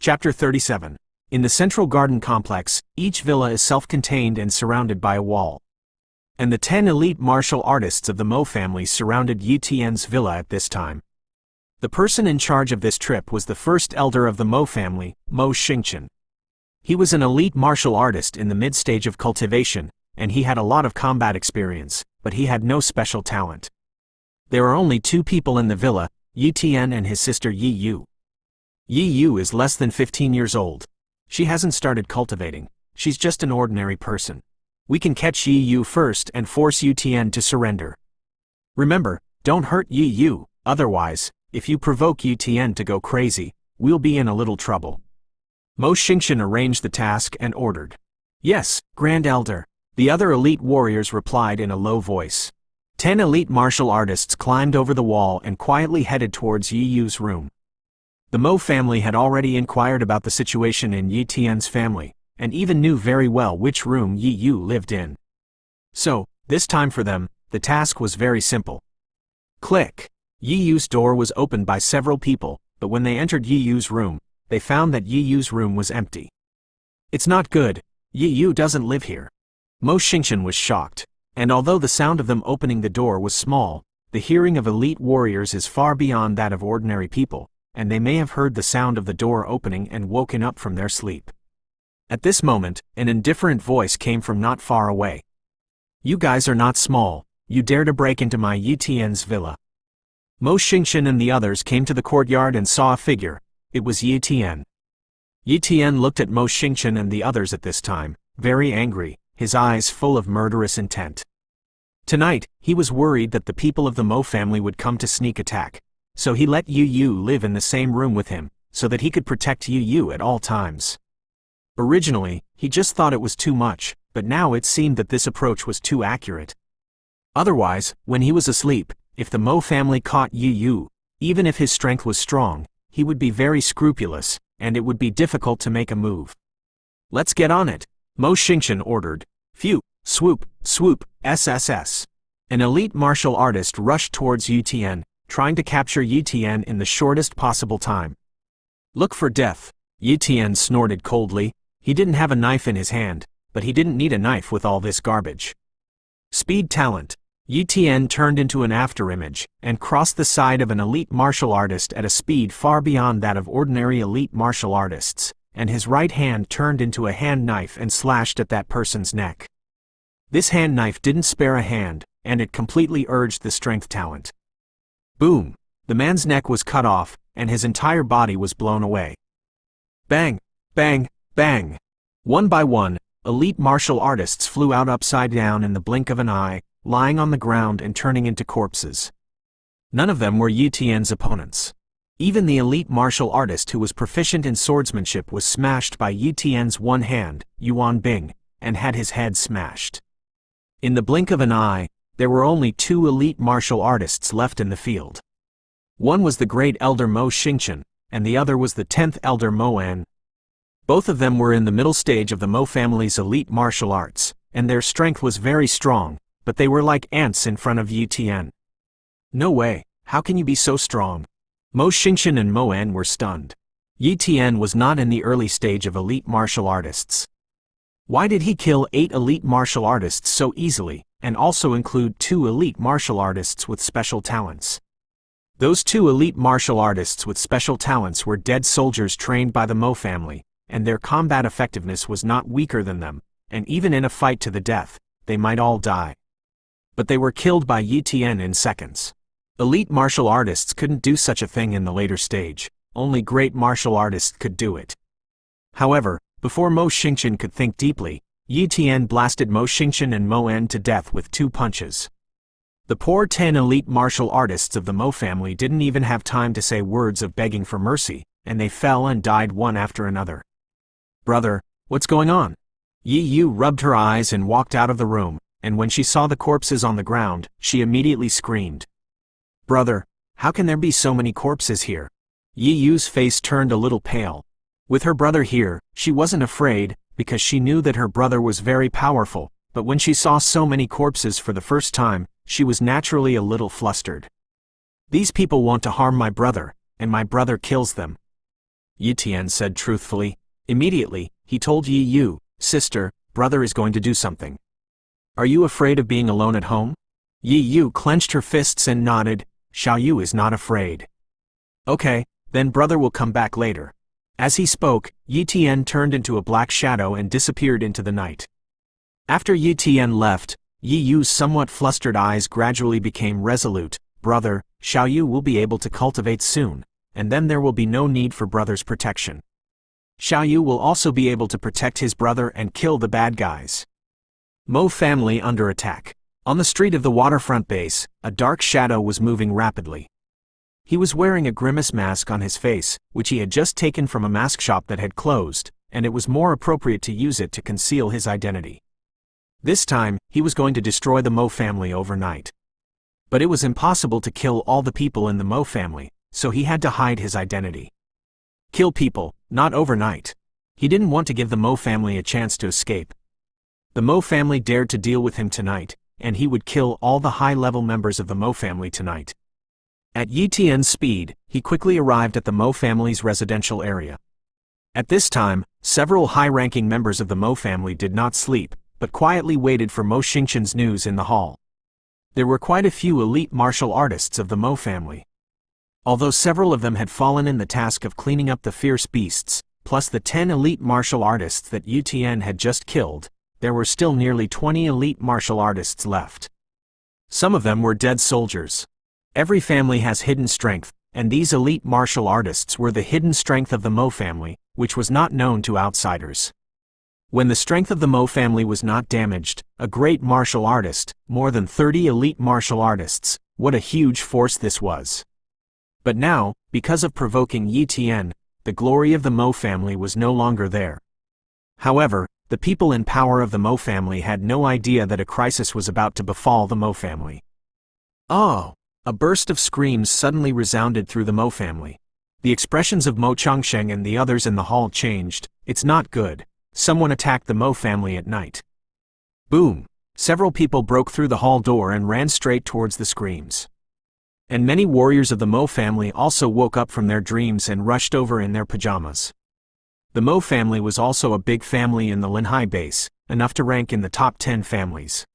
Chapter 37. In the central garden complex, each villa is self-contained and surrounded by a wall. And the 10 elite martial artists of the Mo family surrounded Yu Tian's villa at this time. The person in charge of this trip was the first elder of the Mo family, Mo Xingqian. He was an elite martial artist in the mid-stage of cultivation, and he had a lot of combat experience, but he had no special talent. There are only 2 people in the villa, Yu Tian and his sister Yi Yu. Yi Yu is less than 15 years old. She hasn't started cultivating, she's just an ordinary person. We can catch Yi Yu first and force Yu Tian to surrender. Remember, don't hurt Yi Yu, otherwise, if you provoke Yu Tian to go crazy, we'll be in a little trouble. Mo Xingqian arranged the task and ordered. Yes, Grand Elder. The other elite warriors replied in a low voice. 10 elite martial artists climbed over the wall and quietly headed towards Yi Yu's room. The Mo family had already inquired about the situation in Yi Tian's family, and even knew very well which room Yi Yu lived in. So, this time for them, the task was very simple. Click! Yi Yu's door was opened by several people, but when they entered Yi Yu's room, they found that Yi Yu's room was empty. It's not good, Yi Yu doesn't live here. Mo Xingqian was shocked, and although the sound of them opening the door was small, the hearing of elite warriors is far beyond that of ordinary people, and they may have heard the sound of the door opening and woken up from their sleep. At this moment, an indifferent voice came from not far away. You guys are not small, you dare to break into my Yu Tian's villa. Mo Xingqian and the others came to the courtyard and saw a figure. It was Yu Tian. Yu Tian looked at Mo Xingqian and the others at this time, very angry, his eyes full of murderous intent. Tonight, he was worried that the people of the Mo family would come to sneak attack. So he let Yu Yu live in the same room with him, so that he could protect Yu Yu at all times. Originally, he just thought it was too much, but now it seemed that this approach was too accurate. Otherwise, when he was asleep, if the Mo family caught Yu Yu, even if his strength was strong, he would be very scrupulous, and it would be difficult to make a move. Let's get on it, Mo Xingqian ordered. Phew, swoop, swoop, SSS. An elite martial artist rushed towards Yu Tian, trying to capture Yu Tian in the shortest possible time. Look for death, Yu Tian snorted coldly. He didn't have a knife in his hand, but he didn't need a knife with all this garbage. Speed talent. Yu Tian turned into an afterimage, and crossed the side of an elite martial artist at a speed far beyond that of ordinary elite martial artists, and his right hand turned into a hand knife and slashed at that person's neck. This hand knife didn't spare a hand, and it completely urged the strength talent. Boom! The man's neck was cut off, and his entire body was blown away. Bang! Bang! Bang! One by one, elite martial artists flew out upside down in the blink of an eye, lying on the ground and turning into corpses. None of them were Yu Tian's opponents. Even the elite martial artist who was proficient in swordsmanship was smashed by Yu Tian's one hand, Yuan Bing, and had his head smashed. In the blink of an eye, there were only 2 elite martial artists left in the field. One was the great elder Mo Xingqian, and the other was the 10th elder Mo An. Both of them were in the middle stage of the Mo family's elite martial arts, and their strength was very strong, but they were like ants in front of Yu Tian. No way, how can you be so strong? Mo Xingqian and Mo An were stunned. Yu Tian was not in the early stage of elite martial artists. Why did he kill 8 elite martial artists so easily, and also include 2 elite martial artists with special talents? Those 2 elite martial artists with special talents were dead soldiers trained by the Mo family, and their combat effectiveness was not weaker than them, and even in a fight to the death, they might all die. But they were killed by Yu Tian in seconds. Elite martial artists couldn't do such a thing in the later stage, only great martial artists could do it. However, before Mo Xingqian could think deeply, Yu Tian blasted Mo Xingqian and Mo An to death with 2 punches. The poor 10 elite martial artists of the Mo family didn't even have time to say words of begging for mercy, and they fell and died one after another. Brother, what's going on? Yi Yu rubbed her eyes and walked out of the room, and when she saw the corpses on the ground, she immediately screamed. Brother, how can there be so many corpses here? Yi Yu's face turned a little pale. With her brother here, she wasn't afraid, because she knew that her brother was very powerful, but when she saw so many corpses for the first time, she was naturally a little flustered. These people want to harm my brother, and my brother kills them. Yi Tian said truthfully. Immediately, he told Yi Yu, sister, brother is going to do something. Are you afraid of being alone at home? Yi Yu clenched her fists and nodded. Xiao Yu is not afraid. Okay, then brother will come back later. As he spoke, Yi Tian turned into a black shadow and disappeared into the night. After Yi Tian left, Yi Yu's somewhat flustered eyes gradually became resolute. Brother, Xiao Yu will be able to cultivate soon, and then there will be no need for brother's protection. Xiao Yu will also be able to protect his brother and kill the bad guys. Mo family under attack. On the street of the waterfront base, a dark shadow was moving rapidly. He was wearing a grimace mask on his face, which he had just taken from a mask shop that had closed, and it was more appropriate to use it to conceal his identity. This time, he was going to destroy the Mo family overnight. But it was impossible to kill all the people in the Mo family, so he had to hide his identity. Kill people, not overnight. He didn't want to give the Mo family a chance to escape. The Mo family dared to deal with him tonight, and he would kill all the high-level members of the Mo family tonight. At Yi Tian's speed, he quickly arrived at the Mo family's residential area. At this time, several high-ranking members of the Mo family did not sleep, but quietly waited for Mo Xingqian's news in the hall. There were quite a few elite martial artists of the Mo family. Although several of them had fallen in the task of cleaning up the fierce beasts, plus the 10 elite martial artists that Yi Tian had just killed, there were still nearly 20 elite martial artists left. Some of them were dead soldiers. Every family has hidden strength, and these elite martial artists were the hidden strength of the Mo family, which was not known to outsiders. When the strength of the Mo family was not damaged, a great martial artist, more than 30 elite martial artists, what a huge force this was. But now, because of provoking Yi Tian, the glory of the Mo family was no longer there. However, the people in power of the Mo family had no idea that a crisis was about to befall the Mo family. Oh! A burst of screams suddenly resounded through the Mo family. The expressions of Mo Changsheng and the others in the hall changed. It's not good. Someone attacked the Mo family at night. Boom! Several people broke through the hall door and ran straight towards the screams. And many warriors of the Mo family also woke up from their dreams and rushed over in their pajamas. The Mo family was also a big family in the Linhai base, enough to rank in the top 10 families.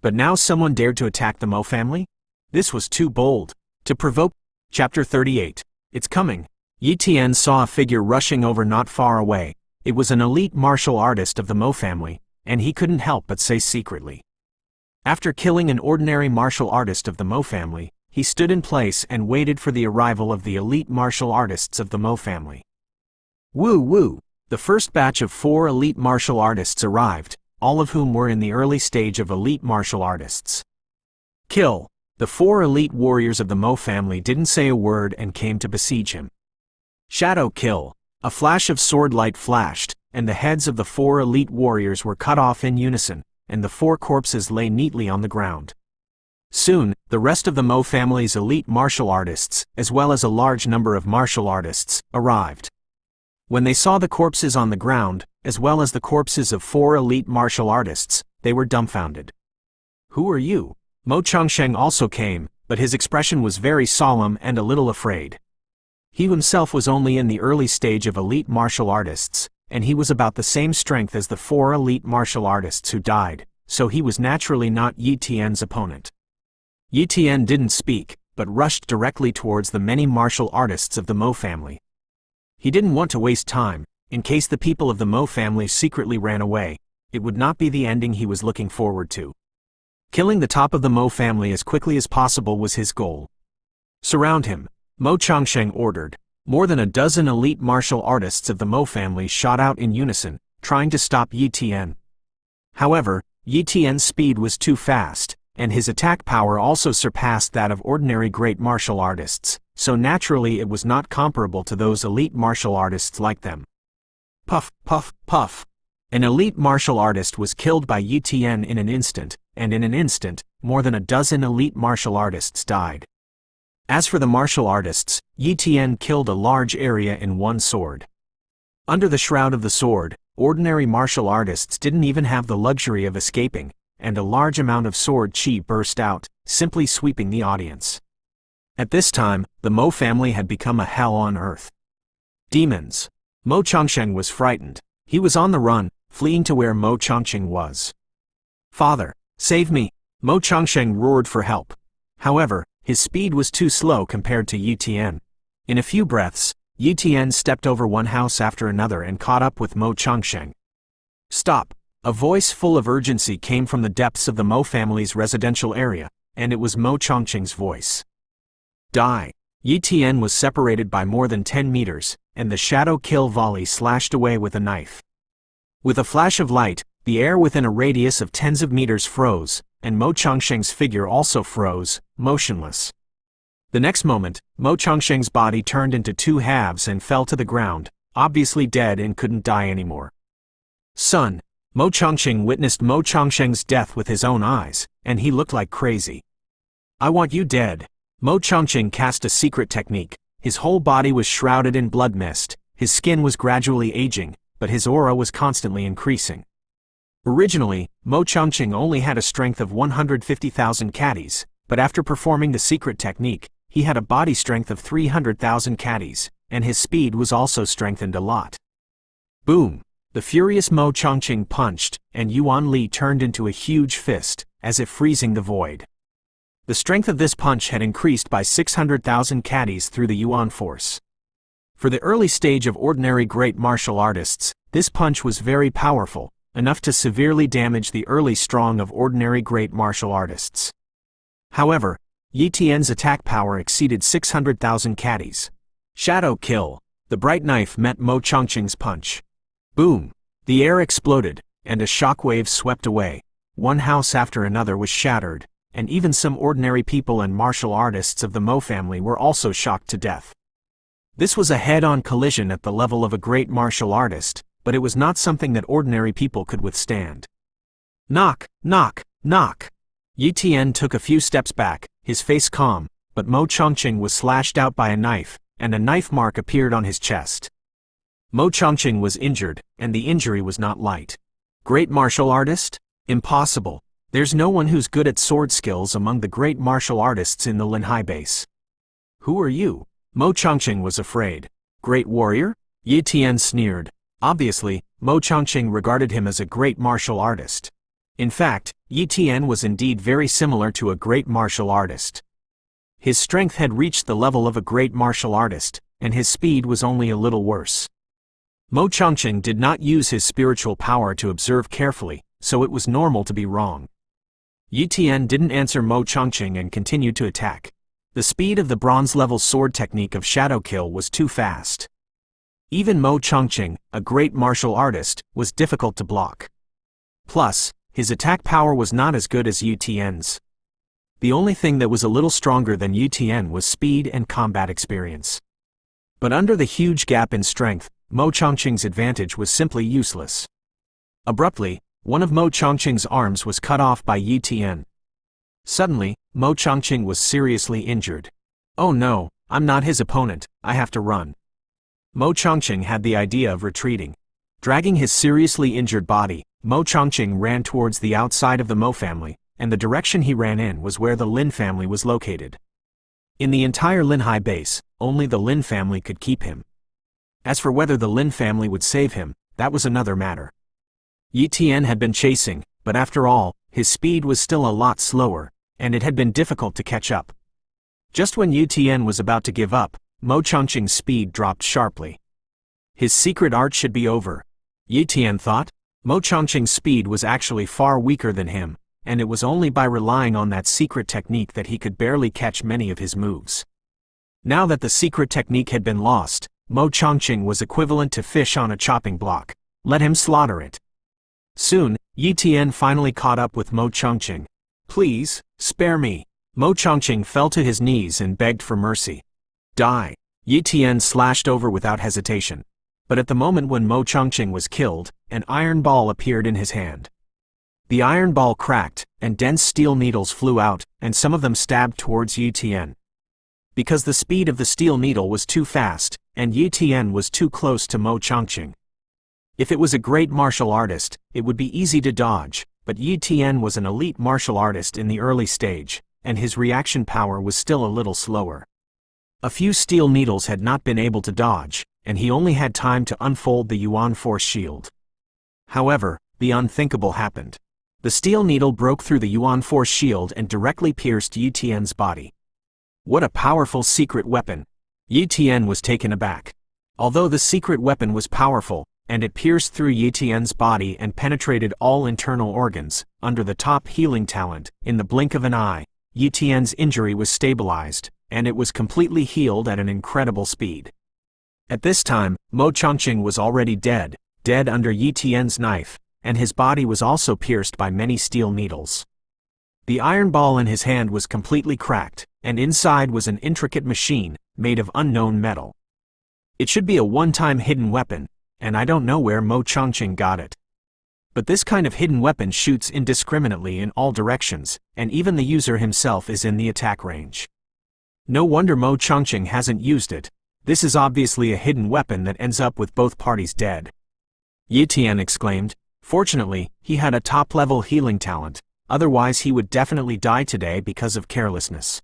But now someone dared to attack the Mo family? This was too bold. To provoke. Chapter 38. It's coming. Yi Tian saw a figure rushing over not far away. It was an elite martial artist of the Mo family, and he couldn't help but say secretly. After killing an ordinary martial artist of the Mo family, he stood in place and waited for the arrival of the elite martial artists of the Mo family. Woo woo! The first batch of 4 elite martial artists arrived, all of whom were in the early stage of elite martial artists. Kill! The 4 elite warriors of the Mo family didn't say a word and came to besiege him. Shadow kill! A flash of sword light flashed, and the heads of the 4 elite warriors were cut off in unison, and the 4 corpses lay neatly on the ground. Soon, the rest of the Mo family's elite martial artists, as well as a large number of martial artists, arrived. When they saw the corpses on the ground, as well as the corpses of 4 elite martial artists, they were dumbfounded. Who are you? Mo Changsheng also came, but his expression was very solemn and a little afraid. He himself was only in the early stage of elite martial artists, and he was about the same strength as the 4 elite martial artists who died, so he was naturally not Yi Tian's opponent. Yi Tian didn't speak, but rushed directly towards the many martial artists of the Mo family. He didn't want to waste time. In case the people of the Mo family secretly ran away, it would not be the ending he was looking forward to. Killing the top of the Mo family as quickly as possible was his goal. Surround him, Mo Changsheng ordered. More than a dozen elite martial artists of the Mo family shot out in unison, trying to stop Yi Tian. However, Yi Tian's speed was too fast, and his attack power also surpassed that of ordinary great martial artists, so naturally it was not comparable to those elite martial artists like them. Puff, puff, puff. An elite martial artist was killed by Yi Tian in an instant, and in an instant, more than a dozen elite martial artists died. As for the martial artists, Yi Tian killed a large area in one sword. Under the shroud of the sword, ordinary martial artists didn't even have the luxury of escaping, and a large amount of sword chi burst out, simply sweeping the audience. At this time, the Mo family had become a hell on earth. Demons. Mo Changsheng was frightened. He was on the run, fleeing to where Mo Changsheng was. Father, save me! Mo Changsheng roared for help. However, his speed was too slow compared to Yu Tian. In a few breaths, Yu Tian stepped over one house after another and caught up with Mo Changsheng. Stop! A voice full of urgency came from the depths of the Mo family's residential area, and it was Mo Changsheng's voice. Die! Yu Tian was separated by more than 10 meters, and the shadow kill volley slashed away with a knife. With a flash of light, the air within a radius of tens of meters froze, and Mo Changsheng's figure also froze, motionless. The next moment, Mo Changsheng's body turned into two halves and fell to the ground, obviously dead and couldn't die anymore. Son, Mo Changsheng witnessed Mo Changsheng's death with his own eyes, and he looked like crazy. I want you dead. Mo Changsheng cast a secret technique. His whole body was shrouded in blood mist, his skin was gradually aging, but his aura was constantly increasing. Originally, Mo Changsheng only had a strength of 150,000 caddies, but after performing the secret technique, he had a body strength of 300,000 caddies, and his speed was also strengthened a lot. Boom! The furious Mo Changsheng punched, and Yuan Li turned into a huge fist, as if freezing the void. The strength of this punch had increased by 600,000 caddies through the Yuan force. For the early stage of ordinary great martial artists, this punch was very powerful, enough to severely damage the early strong of ordinary great martial artists. However, Yi Tian's attack power exceeded 600,000 caddies. Shadow kill. The bright knife met Mo Changsheng's punch. Boom! The air exploded, and a shockwave swept away. One house after another was shattered, and even some ordinary people and martial artists of the Mo family were also shocked to death. This was a head-on collision at the level of a great martial artist, but it was not something that ordinary people could withstand. Knock, knock, knock! Yi Tian took a few steps back, his face calm, but Mo Changsheng was slashed out by a knife, and a knife mark appeared on his chest. Mo Changsheng was injured, and the injury was not light. Great martial artist? Impossible. There's no one who's good at sword skills among the great martial artists in the Linhai base. Who are you? Mo Changsheng was afraid. Great warrior? Yi Tian sneered. Obviously, Mo Changsheng regarded him as a great martial artist. In fact, Yi Tian was indeed very similar to a great martial artist. His strength had reached the level of a great martial artist, and his speed was only a little worse. Mo Changsheng did not use his spiritual power to observe carefully, so it was normal to be wrong. Yi Tian didn't answer Mo Changsheng and continued to attack. The speed of the bronze-level sword technique of shadow kill was too fast. Even Mo Changsheng, a great martial artist, was difficult to block. Plus, his attack power was not as good as Yu Tian's. The only thing that was a little stronger than Yu Tian was speed and combat experience. But under the huge gap in strength, Mo Changsheng's advantage was simply useless. Abruptly, one of Mo Changsheng's arms was cut off by Yu Tian. Suddenly, Mo Changsheng was seriously injured. Oh no, I'm not his opponent, I have to run. Mo Changsheng had the idea of retreating. Dragging his seriously injured body, Mo Changsheng ran towards the outside of the Mo family, and the direction he ran in was where the Lin family was located. In the entire Linhai base, only the Lin family could keep him. As for whether the Lin family would save him, that was another matter. Yi Tian had been chasing, but after all, his speed was still a lot slower, and it had been difficult to catch up. Just when Yi Tian was about to give up, Mo Changsheng's speed dropped sharply. His secret art should be over. Yi Tian thought. Mo Changsheng's speed was actually far weaker than him, and it was only by relying on that secret technique that he could barely catch many of his moves. Now that the secret technique had been lost, Mo Changsheng was equivalent to fish on a chopping block. Let him slaughter it. Soon, Yi Tian finally caught up with Mo Changsheng. Please, spare me. Mo Changsheng fell to his knees and begged for mercy. Die. Yi Tian slashed over without hesitation. But at the moment when Mo Changsheng was killed, an iron ball appeared in his hand. The iron ball cracked, and dense steel needles flew out, and some of them stabbed towards Yi Tian. Because the speed of the steel needle was too fast, and Yi Tian was too close to Mo Changsheng. If it was a great martial artist, it would be easy to dodge, but Yi Tian was an elite martial artist in the early stage, and his reaction power was still a little slower. A few steel needles had not been able to dodge, and he only had time to unfold the Yuan force shield. However, the unthinkable happened. The steel needle broke through the Yuan force shield and directly pierced Yu Tian's body. What a powerful secret weapon! Yu Tian was taken aback. Although the secret weapon was powerful, and it pierced through Yu Tian's body and penetrated all internal organs, under the top healing talent, in the blink of an eye, Yu Tian's injury was stabilized, and it was completely healed at an incredible speed. At this time, Mo Chongqing was already dead under Yu Tian's knife, and his body was also pierced by many steel needles. The iron ball in his hand was completely cracked, and inside was an intricate machine, made of unknown metal. It should be a one-time hidden weapon, and I don't know where Mo Chongqing got it. But this kind of hidden weapon shoots indiscriminately in all directions, and even the user himself is in the attack range. No wonder Mo Chongqing hasn't used it. This is obviously a hidden weapon that ends up with both parties dead. Yu Tian exclaimed. Fortunately, he had a top-level healing talent, otherwise he would definitely die today because of carelessness.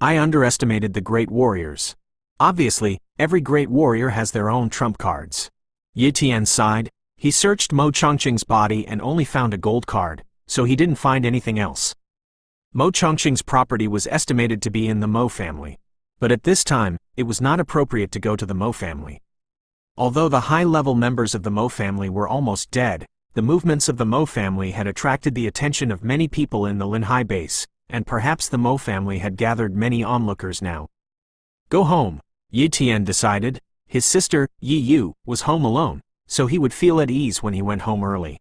I underestimated the great warriors. Obviously, every great warrior has their own trump cards. Yu Tian sighed. He searched Mo Chongqing's body and only found a gold card, so he didn't find anything else. Mo Chongqing's property was estimated to be in the Mo family. But at this time, it was not appropriate to go to the Mo family. Although the high-level members of the Mo family were almost dead, the movements of the Mo family had attracted the attention of many people in the Linhai base, and perhaps the Mo family had gathered many onlookers now. Go home, Yu Tian decided. His sister, Yi Yu, was home alone, so he would feel at ease when he went home early.